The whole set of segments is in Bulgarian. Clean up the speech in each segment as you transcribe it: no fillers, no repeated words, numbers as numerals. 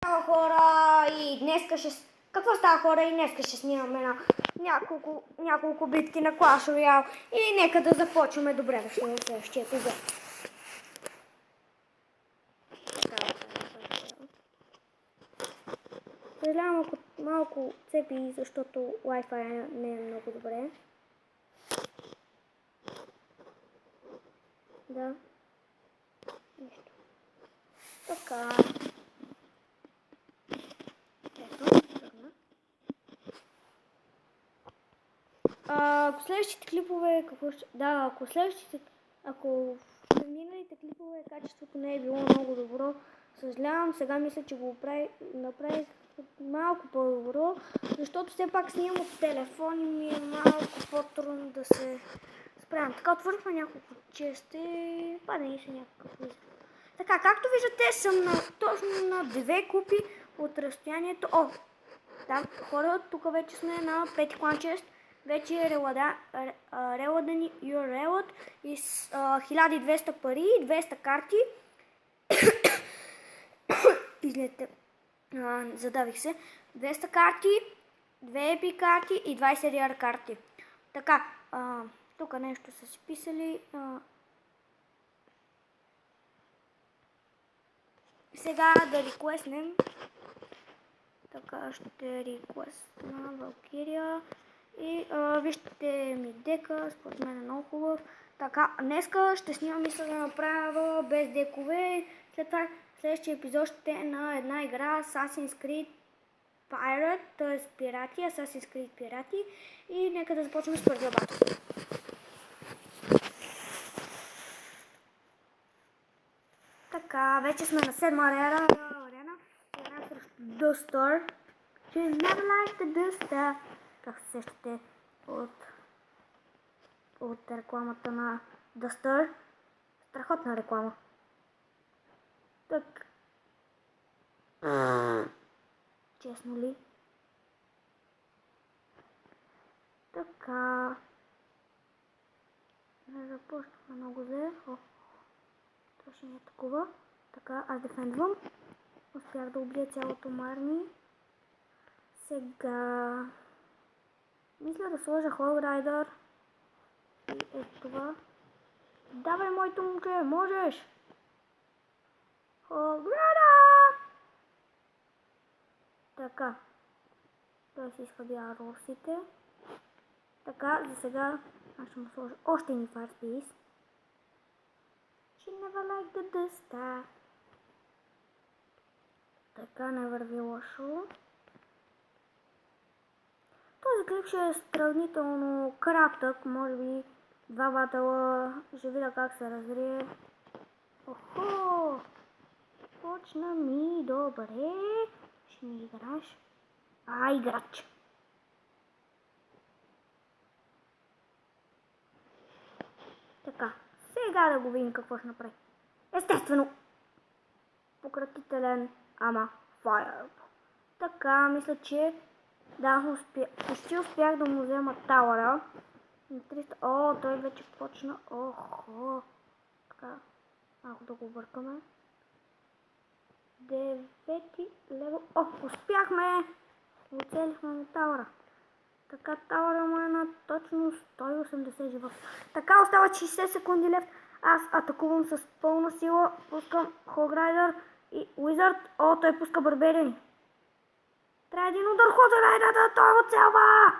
Хора и днеска ще... Какво става, хора? И днеска ще снимаме на няколко битки на Clash Royale и нека да започваме. Добре дошли на следващия епизод. Съжалявам, ако малко цепи, защото Wi-Fi не е много добре. Да. Нищо. Така. Ако следващите клипове, ако в миналите клипове качеството не е било много добро, съжалявам, сега мисля, че го направих малко по-добро, защото все пак снимам от телефон и ми е малко по-трудно да се справям. Така, отворихме няколко чести, падени са някакъв визор. Така, както виждате, съм точно на 2 купи от разстоянието. О, да, хора, тук вече сме на 5 клан чест. Вече е реладен URL и с 1200 пари, 200 карти. Излете, задавих се. 200 карти, 2 EP карти и 20 RR карти. Така, тук нещо са си писали. Сега да реквестнем. Така, ще реквестна Valkyria. И вижте ми дека, според мен е много хубав. Така, днеска ще снимам, мисля да направя без декове. След това следващия епизод ще е на една игра Assassin's Creed Pirate, т.е. пирати, Assassin's Creed пирати. И нека да започнем с първия батъл. Така, вече сме на 7-ма арена. Играем срещу Duster. She never liked the Duster. Как се сещате от рекламата на Duster. Страхотна реклама. Так. Честно ли? Така. Не започнахме много зле. Това ще ми е такова. Така, аз дефендвам. Успях да убия цялото марни. Сега... мисля да сложа Hall Rider. И това. Давай, моето момче, можеш! Hall Rider! Така. Той си изхъбя росите. Така, за сега аз ще му сложа още ни Fire Piece. She never liked the Duster. Така, не върви лошо. Този клип ще е сравнително кратък, може би 2 батъла. Ще видя как се развие. Охо! Почна ми добре. Ще ми играш. Играч! Така, сега да го видим какво ще направи. Естествено! Пократителен, ама Fire. Така, мисля, че да, почти успях да му взема тауъра. На 300. О, той вече почна. Охо. Така, малко да го бъркаме. 9 левел. О, успяхме! Оцелихме му тауъра. Така, тауъра му е на точно 180 живота. Така, остават 60 секунди лев. Аз атакувам с пълна сила. Пускам Hog Rider и Wizard. О, той пуска барберини. Трябва един удар Hog Rider, той го целва!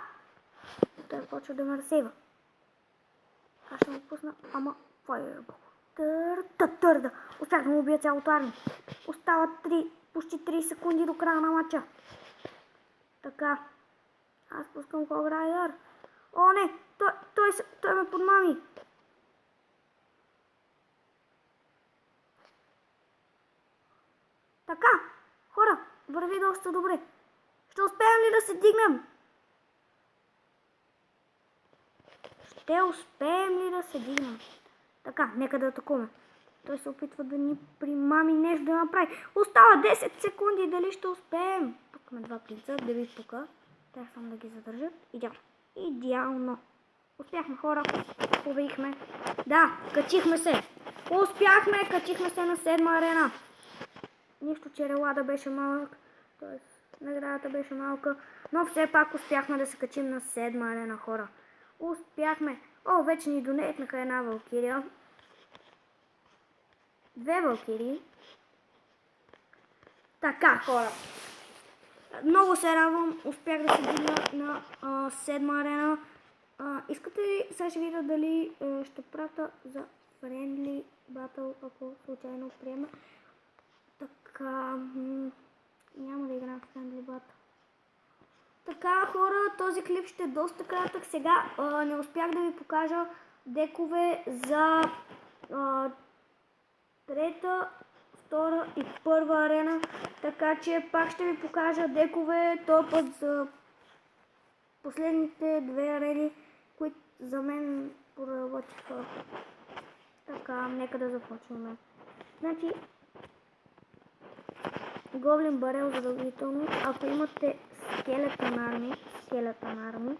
Той почва да ме разсейва. Аз ще му пусна, ама Fireball. Търда. Успях да му убия цялото армия. Остават почти 3 секунди до края на матча. Така. Аз пускам Hog Rider. О, не! Той ме подмами. Така. Хора, върви доста добре. Ще успеем ли да се дигнем? Ще успеем ли да се дигнем? Така, нека да атакуваме. Той се опитва да ни примами нещо да направи. Остава 10 секунди, дали ще успеем? Тук ме 2 принца, да ви тук. Трябва само да ги задържат. Идеално. Успяхме, хора. Победихме. Да, качихме се. Успяхме, качихме се на 7-ма арена. нищо, че релада беше малък, т.е. наградата беше малка, но все пак успяхме да се качим на 7 арена, хора. Успяхме. О, вече ни донетнаха една валкирия. 2 валкирии. Така, хора. Много се радвам, успях да се дигна на 7 арена. Искате ли, сега ще видя дали ще прата за Friendly Battle, ако случайно приема. Така, няма да играм в Friendly Battle. Така, хора, този клип ще е доста кратък. Сега не успях да ви покажа декове за трета, втора и първа арена, така че пак ще ви покажа декове, този път за последните две арени, които за мен проработиха. Така, нека да започваме. Значи, Гоблин барел задължително, ако имате скелетън арми,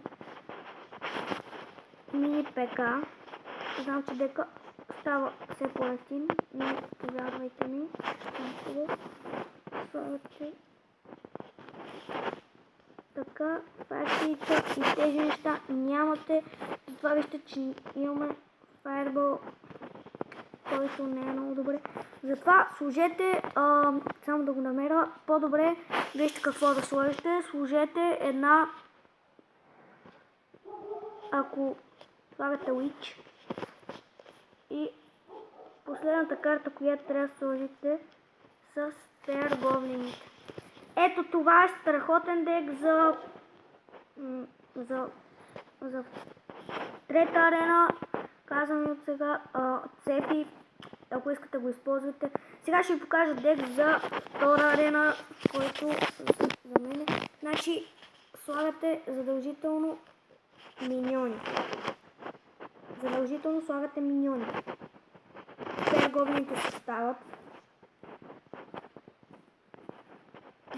мини ПК, знам, че дека става все по-ефтин, но повярвайте ми, слагате така, факциите и тези неща нямате. Това вижте, че имаме Fireball, който не е много добре. Затова сложете, само да го намеря, по-добре вижте какво да сложите. Сложете една, ако слагате Witch, и последната карта, която трябва да сложите, с Spare Goblin. Ето това е страхотен дек за трета арена. Казвам ви от сега, цепи, ако искате го използвате. Сега ще ви покажа дек за втора арена, който за мен е. Значи слагате задължително миньони. Задължително слагате миньони. Спер гоблините се стават.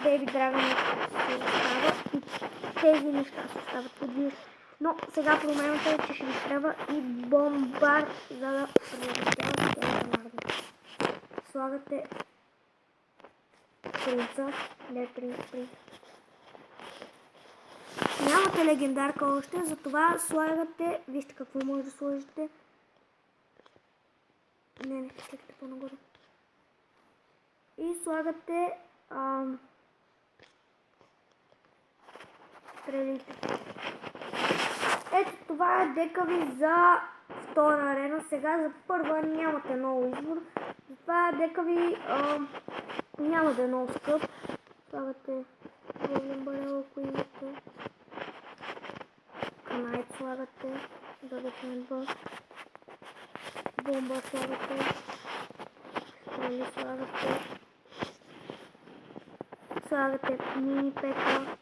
Бейби драгонът се остава и тези неща се остават подвижни. Но сега промената е, че ще ви трябва и бомбар, за да прелетявате тези армии. Слагате принца, не принц. Нямате легендарка още, затова слагате, вижте какво може да сложите. Не, кликате по-нагоре. И слагате стрелите. Ето това е дека ви за втора арена. Сега за първа нямате много избор. Това е дека ви няма да е много скъп. Слагате Голден Барел, ако имате. Канайт слагате. За дефендър. Бомба слагате. Стрели слагате. Слагате мини пека.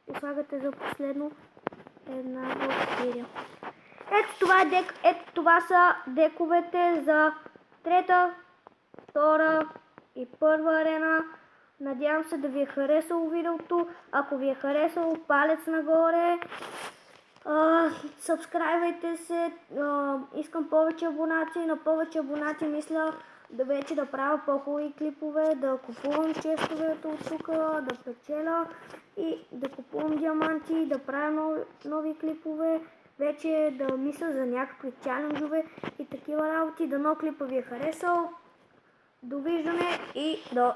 И слагате за последно една валкирия. Ето това е дек. Ето това са дековете за трета, втора и първа арена. Надявам се да ви е харесало видеото. Ако ви е харесало, палец нагоре. Сабскрайбвайте се. Искам повече абонати. На повече абонати мисля да вече да правя по-хубави клипове, да купувам честовете от тук, да печеля и да купувам диаманти, да правя нови клипове, вече да мисля за някакви чаленджове и такива работи. Дано клипа ви е харесал. Довиждане и до